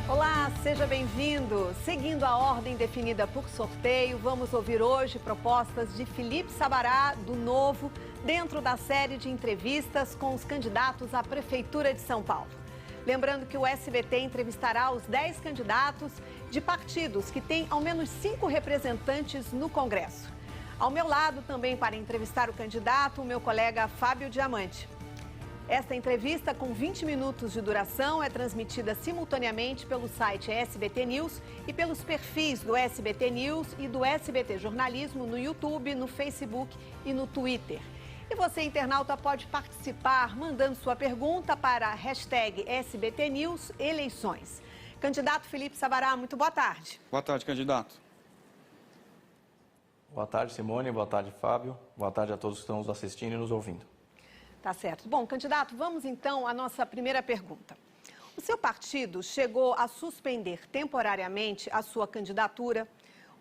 Olá, seja bem-vindo. Seguindo a ordem definida por sorteio, vamos ouvir hoje propostas de Felipe Sabará, do Novo, dentro da série de entrevistas com os candidatos à Prefeitura de São Paulo. Lembrando que o SBT entrevistará os 10 candidatos de partidos que têm ao menos 5 representantes no Congresso. Ao meu lado, também para entrevistar o candidato, o meu colega Fábio Diamante. Esta entrevista, com 20 minutos de duração, é transmitida simultaneamente pelo site SBT News e pelos perfis do SBT News e do SBT Jornalismo no YouTube, no Facebook e no Twitter. E você, internauta, pode participar mandando sua pergunta para a hashtag SBT News Eleições. Candidato Felipe Sabará, muito boa tarde. Boa tarde, candidato. Boa tarde, Simone. Boa tarde, Fábio. Boa tarde a todos que estão nos assistindo e nos ouvindo. Tá certo. Bom, candidato, vamos então à nossa primeira pergunta. O seu partido chegou a suspender temporariamente a sua candidatura.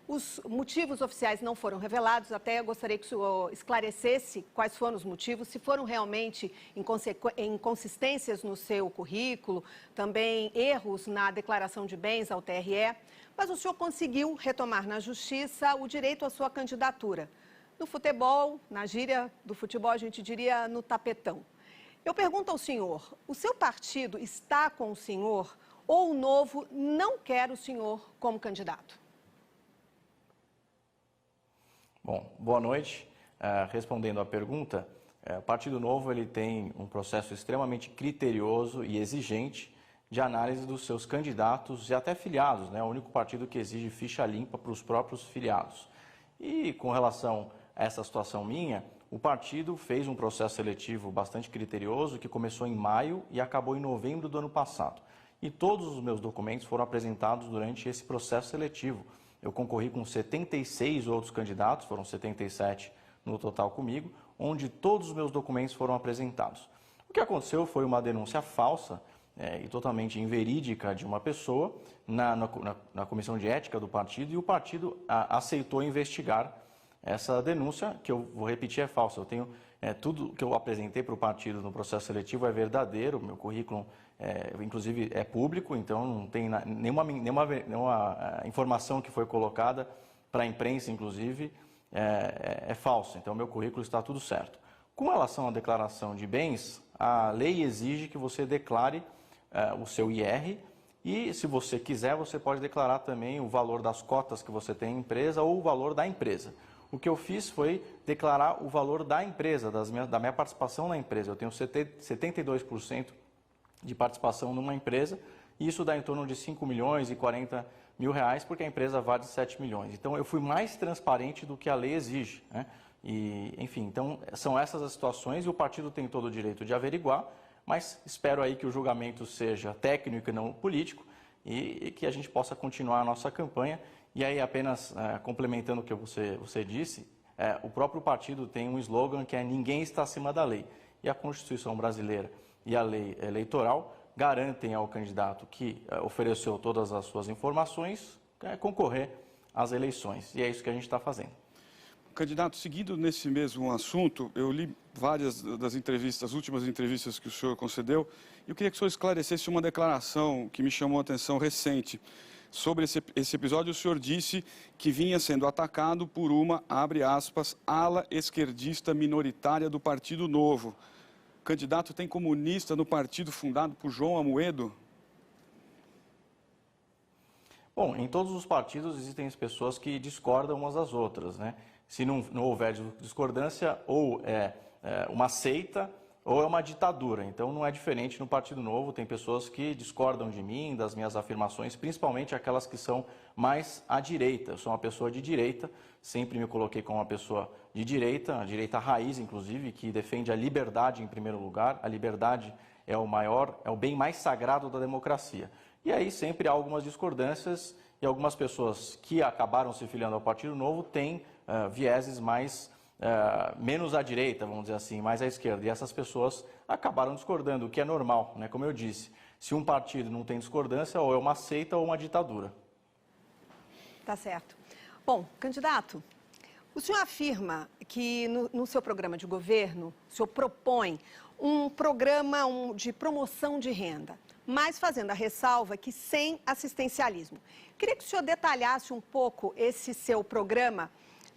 Os motivos oficiais não foram revelados, até eu gostaria que o senhor esclarecesse quais foram os motivos, se foram realmente inconsistências no seu currículo, também erros na declaração de bens ao TRE, mas o senhor conseguiu retomar na Justiça o direito à sua candidatura. No futebol, na gíria do futebol, a gente diria no tapetão. Eu pergunto ao senhor, o seu partido está com o senhor ou o Novo não quer o senhor como candidato? Bom, boa noite. Respondendo à pergunta, o Partido Novo ele tem um processo extremamente criterioso e exigente de análise dos seus candidatos e até filiados, né? É o único partido que exige ficha limpa para os próprios filiados. E com relação a essa situação minha, o partido fez um processo seletivo bastante criterioso que começou em maio e acabou em novembro do ano passado. E todos os meus documentos foram apresentados durante esse processo seletivo. Eu concorri com 76 outros candidatos, foram 77 no total comigo, onde todos os meus documentos foram apresentados. O que aconteceu foi uma denúncia falsa e totalmente inverídica de uma pessoa na comissão de ética do partido, e o partido aceitou investigar essa denúncia, que eu vou repetir, é falsa. Eu tenho tudo que eu apresentei para o partido no processo seletivo é verdadeiro, meu currículo inclusive é público, então não tem nenhuma informação que foi colocada para a imprensa, inclusive, é falsa. Então meu currículo está tudo certo. Com relação à declaração de bens, a lei exige que você declare o seu IR e, se você quiser, você pode declarar também o valor das cotas que você tem em empresa ou o valor da empresa. O que eu fiz foi declarar o valor da empresa, da minha participação na empresa. Eu tenho 72% de participação numa empresa e isso dá em torno de 5 milhões e 40 mil reais, porque a empresa vale 7 milhões. Então, eu fui mais transparente do que a lei exige, né? E, enfim, então, são essas as situações e o partido tem todo o direito de averiguar, mas espero aí que o julgamento seja técnico e não político e que a gente possa continuar a nossa campanha. E aí, apenas complementando o que você disse, o próprio partido tem um slogan que é "Ninguém está acima da lei". E a Constituição brasileira e a lei eleitoral garantem ao candidato que ofereceu todas as suas informações concorrer às eleições. E é isso que a gente está fazendo. Candidato, seguindo nesse mesmo assunto, eu li várias das entrevistas, as últimas entrevistas que o senhor concedeu, e eu queria que o senhor esclarecesse uma declaração que me chamou a atenção recente. Sobre esse episódio, o senhor disse que vinha sendo atacado por uma, abre aspas, ala esquerdista minoritária do Partido Novo. Candidato, tem comunista no partido fundado por João Amoedo? Bom, em todos os partidos existem as pessoas que discordam umas das outras, né? Se não houver discordância, ou é uma seita ou é uma ditadura. Então não é diferente no Partido Novo, tem pessoas que discordam de mim, das minhas afirmações, principalmente aquelas que são mais à direita. Eu sou uma pessoa de direita, sempre me coloquei como uma pessoa de direita, a direita raiz, inclusive, que defende a liberdade em primeiro lugar. A liberdade é o bem mais sagrado da democracia. E aí sempre há algumas discordâncias e algumas pessoas que acabaram se filiando ao Partido Novo têm vieses menos à direita, vamos dizer assim, mais à esquerda. E essas pessoas acabaram discordando, o que é normal, né? Como eu disse, se um partido não tem discordância, ou é uma seita ou uma ditadura. Tá certo. Bom, candidato, o senhor afirma que no seu programa de governo, o senhor propõe um programa de promoção de renda. mas fazendo a ressalva que sem assistencialismo. Queria que o senhor detalhasse um pouco esse seu programa,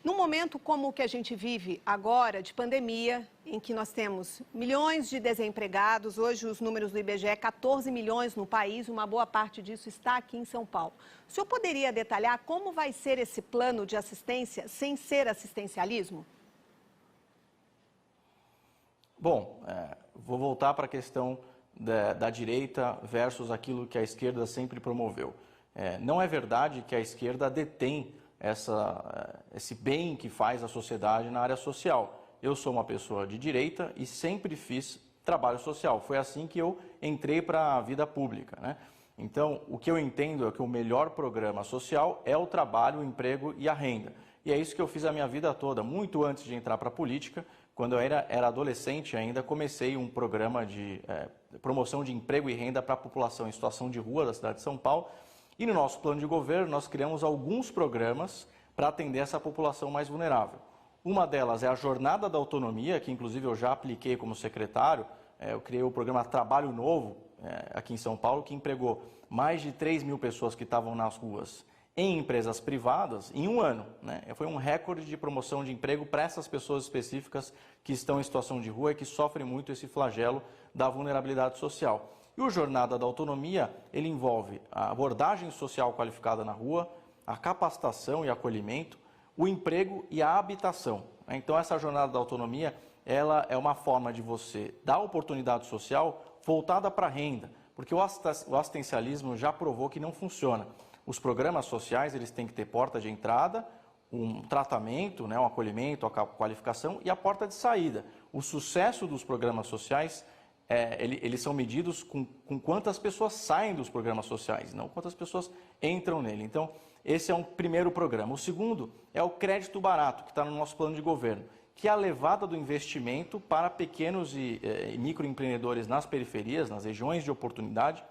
num momento como o que a gente vive agora, de pandemia, em que nós temos milhões de desempregados. Hoje os números do IBGE, 14 milhões no país, uma boa parte disso está aqui em São Paulo. O senhor poderia detalhar como vai ser esse plano de assistência sem ser assistencialismo? Bom, vou voltar para a questão da direita versus aquilo que a esquerda sempre promoveu. Não é verdade que a esquerda detém esse bem que faz a sociedade na área social. Eu sou uma pessoa de direita e sempre fiz trabalho social. Foi assim que eu entrei para a vida pública, né? Então, o que eu entendo é que o melhor programa social é o trabalho, o emprego e a renda. E é isso que eu fiz a minha vida toda, muito antes de entrar para a política. Quando eu era adolescente ainda, comecei um programa de promoção de emprego e renda para a população em situação de rua da cidade de São Paulo. E no nosso plano de governo, nós criamos alguns programas para atender essa população mais vulnerável. Uma delas é a Jornada da Autonomia, que inclusive eu já apliquei como secretário. Eu criei o programa Trabalho Novo, aqui em São Paulo, que empregou mais de 3 mil pessoas que estavam nas ruas em empresas privadas em um ano, né? Foi um recorde de promoção de emprego para essas pessoas específicas que estão em situação de rua e que sofrem muito esse flagelo da vulnerabilidade social. E o Jornada da Autonomia, ele envolve a abordagem social qualificada na rua, a capacitação e acolhimento, o emprego e a habitação. Então, essa Jornada da Autonomia, ela é uma forma de você dar oportunidade social voltada para a renda, porque o assistencialismo já provou que não funciona. Os programas sociais, eles têm que ter porta de entrada, um tratamento, né, um acolhimento, a qualificação e a porta de saída. O sucesso dos programas sociais, eles são medidos com quantas pessoas saem dos programas sociais, não quantas pessoas entram nele. Então, esse é um primeiro programa. O segundo é o crédito barato, que está no nosso plano de governo, que é a levada do investimento para pequenos e microempreendedores nas periferias, nas regiões de oportunidade.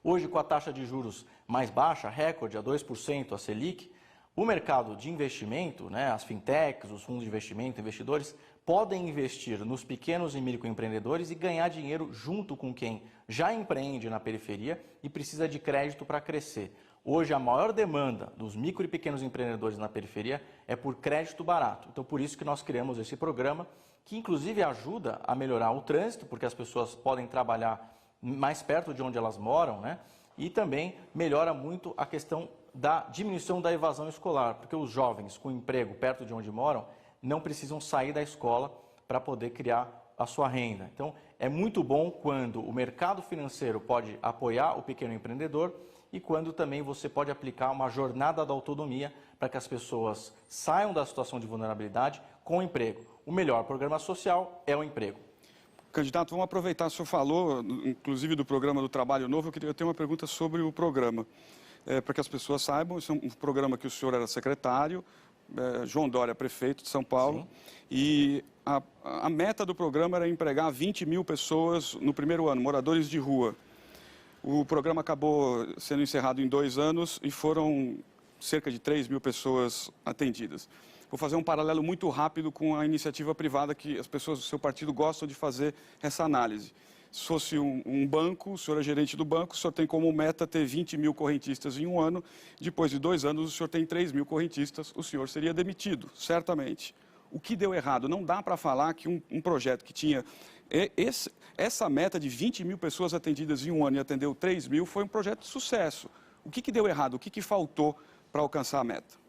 Hoje, com a taxa de juros mais baixa, recorde a 2%, a Selic, o mercado de investimento, né, as fintechs, os fundos de investimento, investidores, podem investir nos pequenos e microempreendedores e ganhar dinheiro junto com quem já empreende na periferia e precisa de crédito para crescer. Hoje, a maior demanda dos micro e pequenos empreendedores na periferia é por crédito barato. Então, por isso que nós criamos esse programa, que inclusive ajuda a melhorar o trânsito, porque as pessoas podem trabalhar mais perto de onde elas moram, né? E também melhora muito a questão da diminuição da evasão escolar, porque os jovens com emprego perto de onde moram não precisam sair da escola para poder criar a sua renda. Então, é muito bom quando o mercado financeiro pode apoiar o pequeno empreendedor e quando também você pode aplicar uma jornada da autonomia para que as pessoas saiam da situação de vulnerabilidade com emprego. O melhor programa social é o emprego. Candidato, vamos aproveitar, o senhor falou, inclusive do programa do Trabalho Novo, eu ter uma pergunta sobre o programa. Para que as pessoas saibam, esse é um programa que o senhor era secretário, João Dória, prefeito de São Paulo, sim. E a meta do programa era empregar 20 mil pessoas no primeiro ano, moradores de rua. O programa acabou sendo encerrado em 2 anos e foram cerca de 3 mil pessoas atendidas. Vou fazer um paralelo muito rápido com a iniciativa privada que as pessoas do seu partido gostam de fazer essa análise. Se fosse um banco, o senhor é gerente do banco, o senhor tem como meta ter 20 mil correntistas em um ano. Depois de 2 anos, o senhor tem 3 mil correntistas, o senhor seria demitido, certamente. O que deu errado? Não dá para falar que um projeto que tinha essa meta de 20 mil pessoas atendidas em um ano e atendeu 3 mil foi um projeto de sucesso. O que deu errado? O que faltou para alcançar a meta?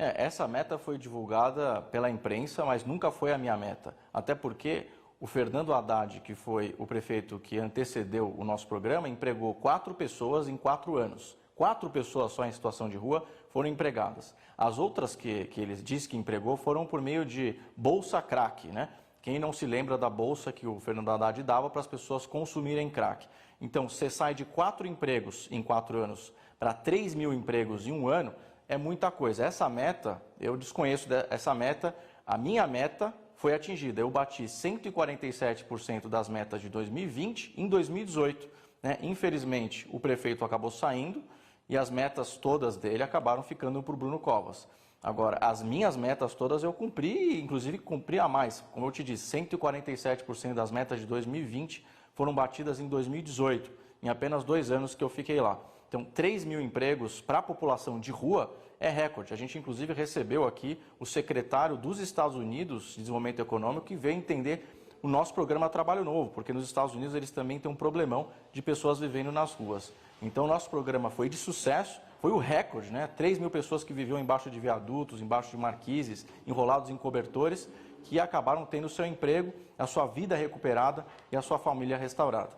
Essa meta foi divulgada pela imprensa, mas nunca foi a minha meta. Até porque o Fernando Haddad, que foi o prefeito que antecedeu o nosso programa, empregou 4 pessoas em 4 anos. 4 pessoas só em situação de rua foram empregadas. As outras que ele disse que empregou foram por meio de bolsa crack, né? Quem não se lembra da bolsa que o Fernando Haddad dava para as pessoas consumirem crack? Então, você sai de 4 empregos em 4 anos para 3 mil empregos em um ano, é muita coisa. Essa meta, eu desconheço essa meta, a minha meta foi atingida. Eu bati 147% das metas de 2020 em 2018. Né? Infelizmente, o prefeito acabou saindo e as metas todas dele acabaram ficando para o Bruno Covas. Agora, as minhas metas todas eu cumpri, inclusive cumpri a mais. Como eu te disse, 147% das metas de 2020 foram batidas em 2018, em apenas 2 anos que eu fiquei lá. Então, 3 mil empregos para a população de rua é recorde. A gente, inclusive, recebeu aqui o secretário dos Estados Unidos de Desenvolvimento Econômico, que veio entender o nosso programa Trabalho Novo, porque nos Estados Unidos eles também têm um problemão de pessoas vivendo nas ruas. Então, o nosso programa foi de sucesso, foi o recorde, né? 3 mil pessoas que viviam embaixo de viadutos, embaixo de marquises, enrolados em cobertores, que acabaram tendo o seu emprego, a sua vida recuperada e a sua família restaurada.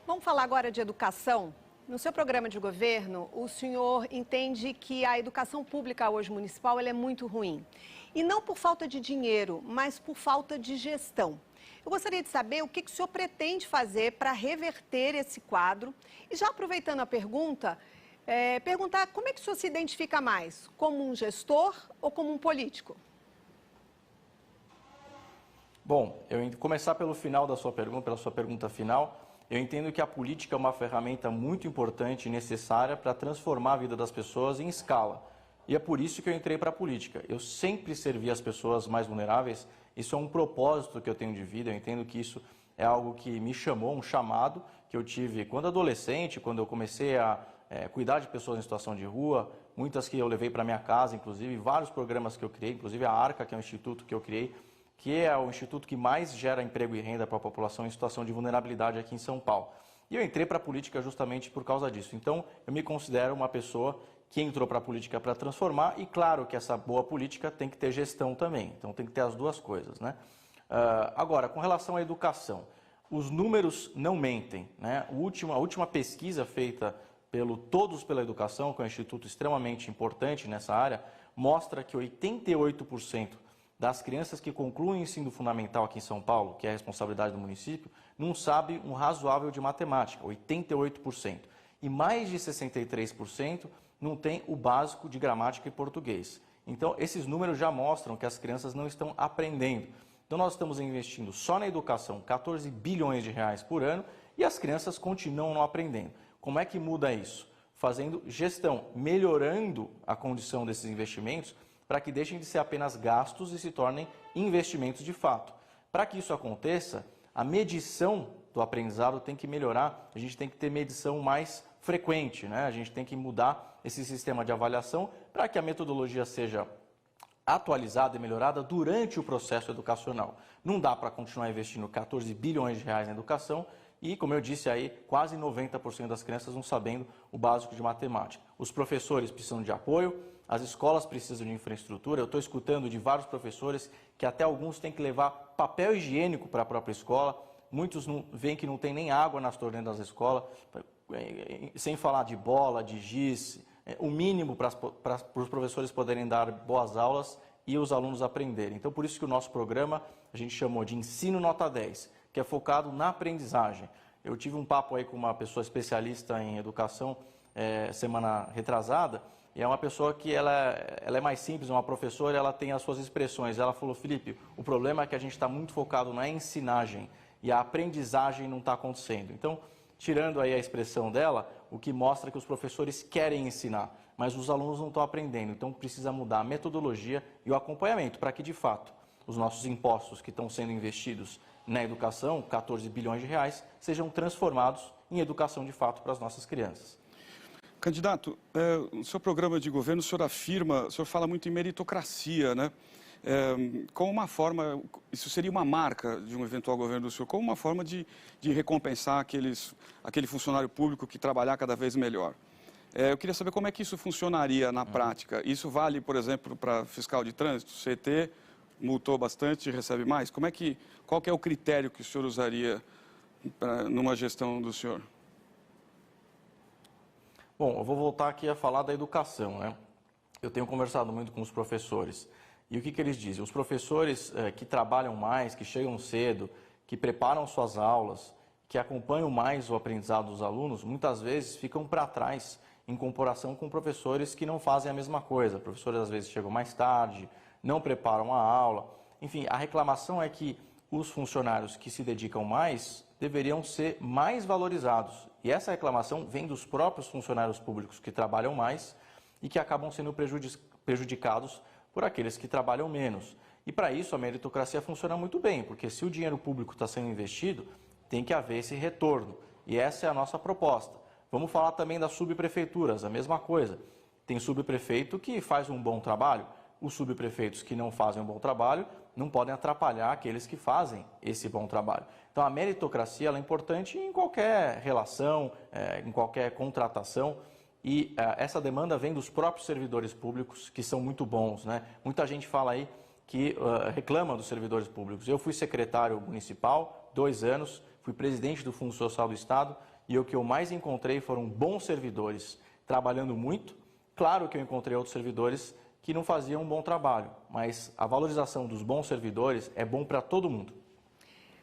Vamos falar agora de educação. No seu programa de governo, o senhor entende que a educação pública hoje municipal ela é muito ruim. E não por falta de dinheiro, mas por falta de gestão. Eu gostaria de saber o que o senhor pretende fazer para reverter esse quadro. E já aproveitando a pergunta, perguntar como é que o senhor se identifica mais? Como um gestor ou como um político? Bom, eu vou começar pelo final da sua pergunta, pela sua pergunta final. Eu entendo que a política é uma ferramenta muito importante e necessária para transformar a vida das pessoas em escala. E é por isso que eu entrei para a política. Eu sempre servi as pessoas mais vulneráveis. Isso é um propósito que eu tenho de vida. Eu entendo que isso é algo que me chamou, um chamado que eu tive quando adolescente, quando eu comecei a cuidar de pessoas em situação de rua, muitas que eu levei para minha casa, inclusive, vários programas que eu criei, inclusive a ARCA, que é um instituto que eu criei, que é o instituto que mais gera emprego e renda para a população em situação de vulnerabilidade aqui em São Paulo. E eu entrei para a política justamente por causa disso. Então, eu me considero uma pessoa que entrou para a política para transformar e, claro, que essa boa política tem que ter gestão também. Então, tem que ter as duas coisas, né? Agora, com relação à educação, os números não mentem, né? A última pesquisa feita pelo Todos pela Educação, que é um instituto extremamente importante nessa área, mostra que 88% das crianças que concluem o ensino fundamental aqui em São Paulo, que é a responsabilidade do município, não sabe um razoável de matemática, 88%. E mais de 63% não tem o básico de gramática e português. Então, esses números já mostram que as crianças não estão aprendendo. Então, nós estamos investindo só na educação 14 bilhões de reais por ano e as crianças continuam não aprendendo. Como é que muda isso? Fazendo gestão, melhorando a condição desses investimentos, para que deixem de ser apenas gastos e se tornem investimentos de fato. Para que isso aconteça, a medição do aprendizado tem que melhorar, a gente tem que ter medição mais frequente, né? A gente tem que mudar esse sistema de avaliação para que a metodologia seja atualizada e melhorada durante o processo educacional. Não dá para continuar investindo 14 bilhões de reais na educação e, como eu disse aí, quase 90% das crianças não sabendo o básico de matemática. Os professores precisam de apoio, as escolas precisam de infraestrutura. Eu estou escutando de vários professores que até alguns têm que levar papel higiênico para a própria escola. Muitos veem que não tem nem água nas torneiras das escolas, sem falar de bola, de giz, o mínimo para os professores poderem dar boas aulas e os alunos aprenderem. Então, por isso que o nosso programa a gente chamou de Ensino Nota 10, que é focado na aprendizagem. Eu tive um papo aí com uma pessoa especialista em educação semana retrasada, e é uma pessoa que ela é mais simples, uma professora, ela tem as suas expressões. Ela falou, Felipe, o problema é que a gente está muito focado na ensinagem e a aprendizagem não está acontecendo. Então, tirando aí a expressão dela, o que mostra que os professores querem ensinar, mas os alunos não estão aprendendo. Então, precisa mudar a metodologia e o acompanhamento para que, de fato, os nossos impostos que estão sendo investidos na educação, 14 bilhões de reais, sejam transformados em educação de fato para as nossas crianças. Candidato, no seu programa de governo, o senhor fala muito em meritocracia, né? Como uma forma, isso seria uma marca de um eventual governo do senhor, como uma forma de recompensar aquele funcionário público que trabalhar cada vez melhor. Eu queria saber como é que isso funcionaria na prática. Isso vale, por exemplo, para fiscal de trânsito? O CT multou bastante e recebe mais? Qual que é o critério que o senhor usaria numa gestão do senhor? Bom, eu vou voltar aqui a falar da educação, né? Eu tenho conversado muito com os professores. E o que eles dizem? Os professores que trabalham mais, que chegam cedo, que preparam suas aulas, que acompanham mais o aprendizado dos alunos, muitas vezes ficam para trás em comparação com professores que não fazem a mesma coisa. Professores às vezes chegam mais tarde, não preparam a aula. Enfim, a reclamação é que os funcionários que se dedicam mais deveriam ser mais valorizados. E essa reclamação vem dos próprios funcionários públicos que trabalham mais e que acabam sendo prejudicados por aqueles que trabalham menos. E para isso a meritocracia funciona muito bem, porque se o dinheiro público está sendo investido, tem que haver esse retorno. E essa é a nossa proposta. Vamos falar também das subprefeituras, a mesma coisa. Tem subprefeito que faz um bom trabalho. Os subprefeitos que não fazem um bom trabalho não podem atrapalhar aqueles que fazem esse bom trabalho. Então, a meritocracia ela é importante em qualquer relação, em qualquer contratação. E essa demanda vem dos próprios servidores públicos, que são muito bons, né? Muita gente fala aí que reclama dos servidores públicos. Eu fui secretário municipal 2 anos, fui presidente do Fundo Social do Estado e o que eu mais encontrei foram bons servidores trabalhando muito. Claro que eu encontrei outros servidores que não faziam um bom trabalho, mas a valorização dos bons servidores é bom para todo mundo.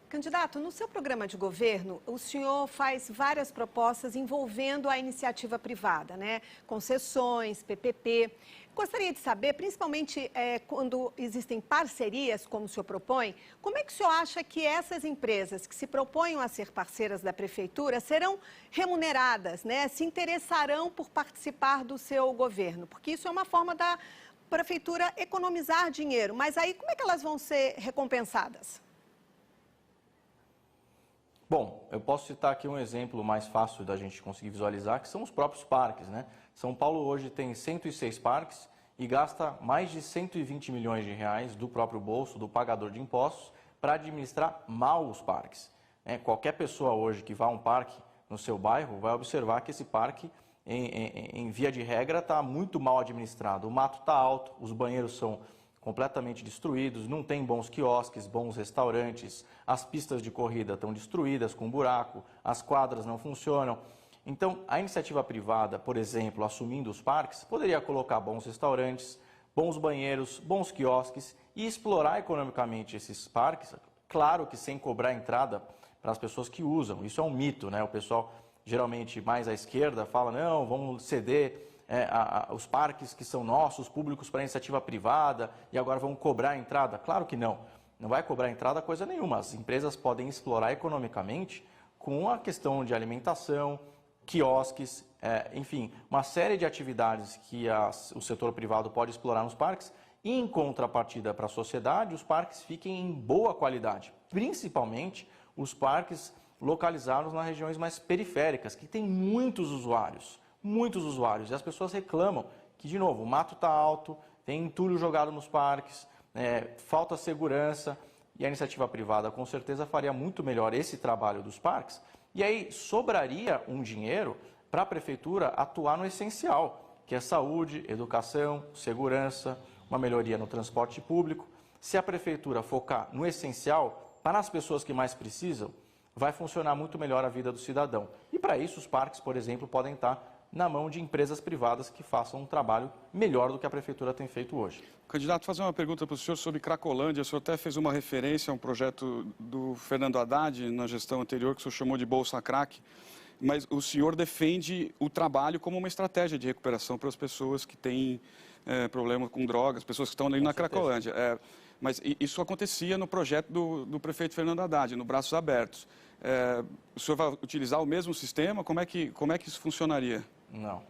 Candidato, no seu programa de governo, o senhor faz várias propostas envolvendo a iniciativa privada, né? Concessões, PPP. Gostaria de saber, principalmente quando existem parcerias, como o senhor propõe, como é que o senhor acha que essas empresas que se propõem a ser parceiras da prefeitura serão remuneradas, né? Se interessarão por participar do seu governo? Porque isso é uma forma da prefeitura economizar dinheiro, mas aí como é que elas vão ser recompensadas? Bom, eu posso citar aqui um exemplo mais fácil da gente conseguir visualizar, que são os próprios parques, né? São Paulo hoje tem 106 parques e gasta mais de 120 milhões de reais do próprio bolso, do pagador de impostos, para administrar mal os parques. Qualquer pessoa hoje que vá a um parque no seu bairro vai observar que esse parque, em via de regra, está muito mal administrado. O mato está alto, os banheiros são completamente destruídos, não tem bons quiosques, bons restaurantes, as pistas de corrida estão destruídas com buraco, as quadras não funcionam. Então, a iniciativa privada, por exemplo, assumindo os parques, poderia colocar bons restaurantes, bons banheiros, bons quiosques e explorar economicamente esses parques, claro que sem cobrar entrada para as pessoas que usam. Isso é um mito, né? O pessoal, geralmente mais à esquerda, fala, não, vamos ceder os parques que são nossos, públicos para iniciativa privada, e agora vão cobrar a entrada. Claro que não. Não vai cobrar entrada coisa nenhuma. As empresas podem explorar economicamente com a questão de alimentação, quiosques, enfim, uma série de atividades que o setor privado pode explorar nos parques e, em contrapartida para a sociedade, os parques fiquem em boa qualidade, principalmente os parques localizados nas regiões mais periféricas, que tem muitos usuários, e as pessoas reclamam que, de novo, o mato está alto, tem entulho jogado nos parques, falta segurança, e a iniciativa privada com certeza faria muito melhor esse trabalho dos parques, e aí sobraria um dinheiro para a prefeitura atuar no essencial, que é saúde, educação, segurança, uma melhoria no transporte público. Se a prefeitura focar no essencial, para as pessoas que mais precisam, vai funcionar muito melhor a vida do cidadão. E para isso os parques, por exemplo, podem estar na mão de empresas privadas que façam um trabalho melhor do que a prefeitura tem feito hoje. Candidato, fazer uma pergunta para o senhor sobre Cracolândia. O senhor até fez uma referência a um projeto do Fernando Haddad na gestão anterior, que o senhor chamou de Bolsa Crack, mas o senhor defende o trabalho como uma estratégia de recuperação para as pessoas que têm problema com drogas, pessoas que estão ali na Cracolândia. Mas isso acontecia no projeto do prefeito Fernando Haddad, no Braços Abertos. O senhor vai utilizar o mesmo sistema? Como é que isso funcionaria? Não.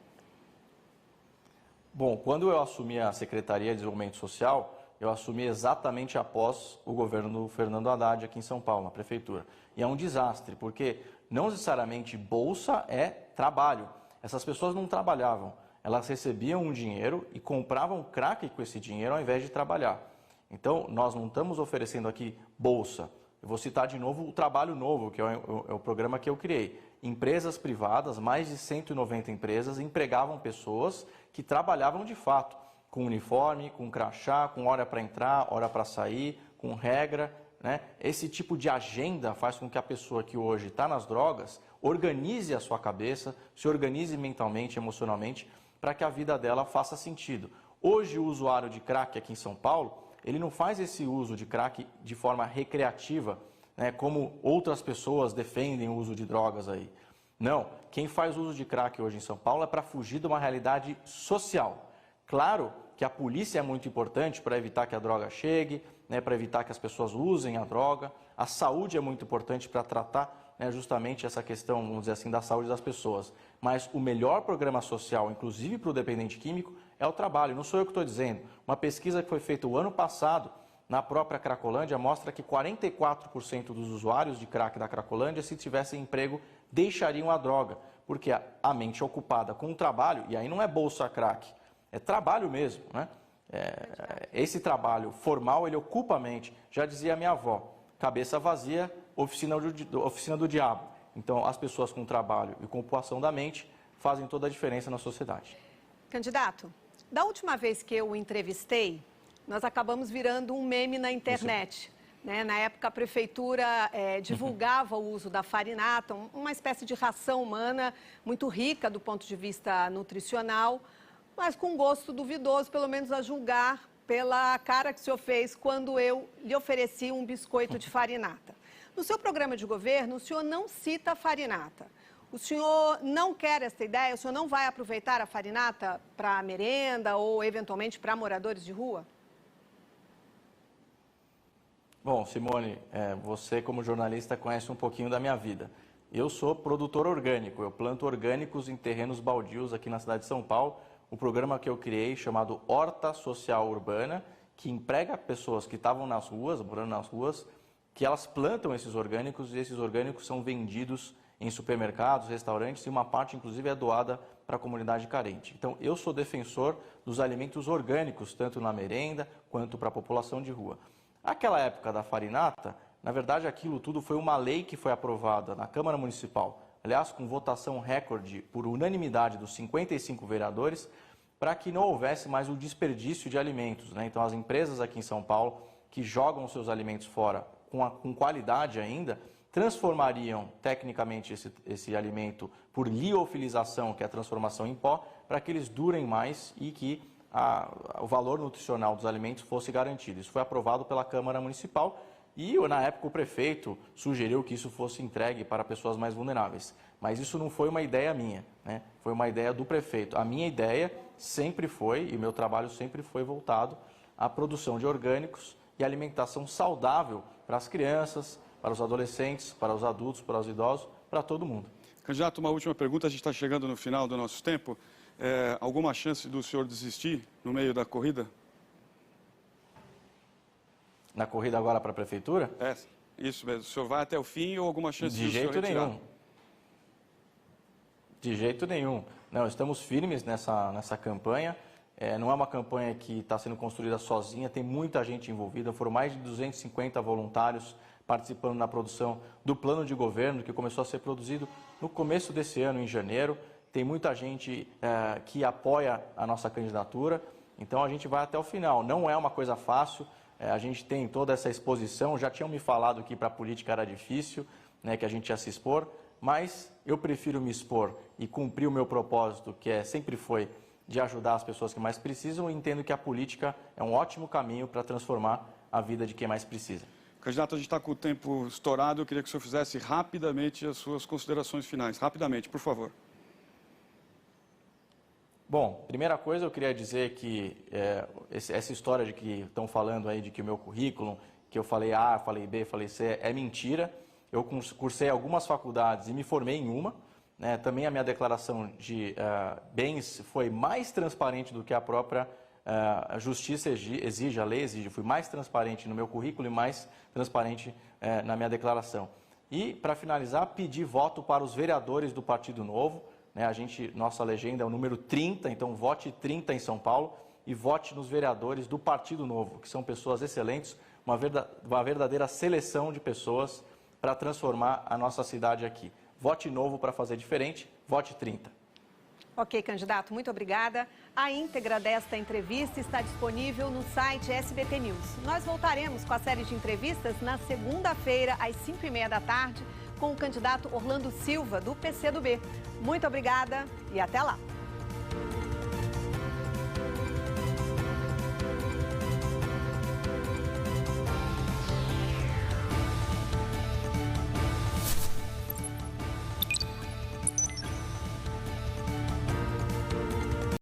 Bom, quando eu assumi a Secretaria de Desenvolvimento Social, eu assumi exatamente após o governo do Fernando Haddad aqui em São Paulo, na prefeitura. E é um desastre, porque não necessariamente bolsa é trabalho. Essas pessoas não trabalhavam, elas recebiam um dinheiro e compravam crack com esse dinheiro ao invés de trabalhar. Então, nós não estamos oferecendo aqui bolsa. Eu vou citar de novo o Trabalho Novo, que é o programa que eu criei. Empresas privadas, mais de 190 empresas, empregavam pessoas que trabalhavam de fato, com uniforme, com crachá, com hora para entrar, hora para sair, com regra, né? Esse tipo de agenda faz com que a pessoa que hoje está nas drogas organize a sua cabeça, se organize mentalmente, emocionalmente, para que a vida dela faça sentido. Hoje, o usuário de crack aqui em São Paulo, ele não faz esse uso de crack de forma recreativa, né, como outras pessoas defendem o uso de drogas aí. Não, quem faz uso de crack hoje em São Paulo é para fugir de uma realidade social. Claro que a polícia é muito importante para evitar que a droga chegue, né, para evitar que as pessoas usem a droga. A saúde é muito importante para tratar, né, justamente essa questão, vamos dizer assim, da saúde das pessoas. Mas o melhor programa social, inclusive para o dependente químico, é o trabalho. Não sou eu que estou dizendo. Uma pesquisa que foi feita o ano passado na própria Cracolândia mostra que 44% dos usuários de crack da Cracolândia, se tivessem emprego, deixariam a droga, porque a mente ocupada com o trabalho, e aí não é bolsa crack, é trabalho mesmo, né? Esse trabalho formal, ele ocupa a mente. Já dizia minha avó, cabeça vazia, oficina do diabo. Então, as pessoas com trabalho e com ocupação da mente fazem toda a diferença na sociedade. Candidato, da última vez que eu o entrevistei, nós acabamos virando um meme na internet. Né? Na época, a prefeitura divulgava o uso da farinata, uma espécie de ração humana muito rica do ponto de vista nutricional, mas com gosto duvidoso, pelo menos a julgar pela cara que o senhor fez quando eu lhe ofereci um biscoito de farinata. No seu programa de governo, o senhor não cita a farinata. O senhor não quer essa ideia? O senhor não vai aproveitar a farinata para merenda ou, eventualmente, para moradores de rua? Bom, Simone, você como jornalista conhece um pouquinho da minha vida. Eu sou produtor orgânico, eu planto orgânicos em terrenos baldios aqui na cidade de São Paulo. O programa que eu criei, chamado Horta Social Urbana, que emprega pessoas que estavam nas ruas, morando nas ruas, que elas plantam esses orgânicos e esses orgânicos são vendidos em supermercados, restaurantes e uma parte, inclusive, é doada para a comunidade carente. Então, eu sou defensor dos alimentos orgânicos, tanto na merenda quanto para a população de rua. Aquela época da farinata, na verdade, aquilo tudo foi uma lei que foi aprovada na Câmara Municipal, aliás, com votação recorde por unanimidade dos 55 vereadores, para que não houvesse mais o desperdício de alimentos, né? Então, as empresas aqui em São Paulo que jogam seus alimentos fora com qualidade ainda, transformariam tecnicamente esse alimento por liofilização, que é a transformação em pó, para que eles durem mais e que o valor nutricional dos alimentos fosse garantido. Isso foi aprovado pela Câmara Municipal e, na época, o prefeito sugeriu que isso fosse entregue para pessoas mais vulneráveis. Mas isso não foi uma ideia minha, né? Foi uma ideia do prefeito. A minha ideia sempre foi, e o meu trabalho sempre foi voltado à produção de orgânicos e alimentação saudável para as crianças, para os adolescentes, para os adultos, para os idosos, para todo mundo. Candidato, uma última pergunta, a gente está chegando no final do nosso tempo. Alguma chance do senhor desistir no meio da corrida? Na corrida agora para a prefeitura? Isso mesmo. O senhor vai até o fim ou alguma chance de jeito nenhum? De jeito nenhum. Não, estamos firmes nessa campanha. Não é uma campanha que está sendo construída sozinha, tem muita gente envolvida. Foram mais de 250 voluntários participando na produção do plano de governo, que começou a ser produzido no começo desse ano, em janeiro. Tem muita gente que apoia a nossa candidatura, então a gente vai até o final. Não é uma coisa fácil, a gente tem toda essa exposição, já tinham me falado que para a política era difícil, né, que a gente ia se expor, mas eu prefiro me expor e cumprir o meu propósito, que sempre foi de ajudar as pessoas que mais precisam, e entendo que a política é um ótimo caminho para transformar a vida de quem mais precisa. Candidato, a gente está com o tempo estourado, eu queria que o senhor fizesse rapidamente as suas considerações finais. Rapidamente, por favor. Bom, primeira coisa eu queria dizer que essa história de que estão falando aí de que o meu currículo, que eu falei A, falei B, falei C, é mentira. Eu cursei algumas faculdades e me formei em uma. Né? Também a minha declaração de bens foi mais transparente do que a própria justiça exige, a lei exige. Fui mais transparente no meu currículo e mais transparente na minha declaração. E, para finalizar, pedi voto para os vereadores do Partido Novo. Né? Nossa legenda é o número 30, então vote 30 em São Paulo e vote nos vereadores do Partido Novo, que são pessoas excelentes, uma verdadeira seleção de pessoas para transformar a nossa cidade aqui. Vote novo para fazer diferente, vote 30. Ok, candidato, muito obrigada. A íntegra desta entrevista está disponível no site SBT News. Nós voltaremos com a série de entrevistas na segunda-feira, às 5h30 da tarde, com o candidato Orlando Silva, do PCdoB. Muito obrigada e até lá.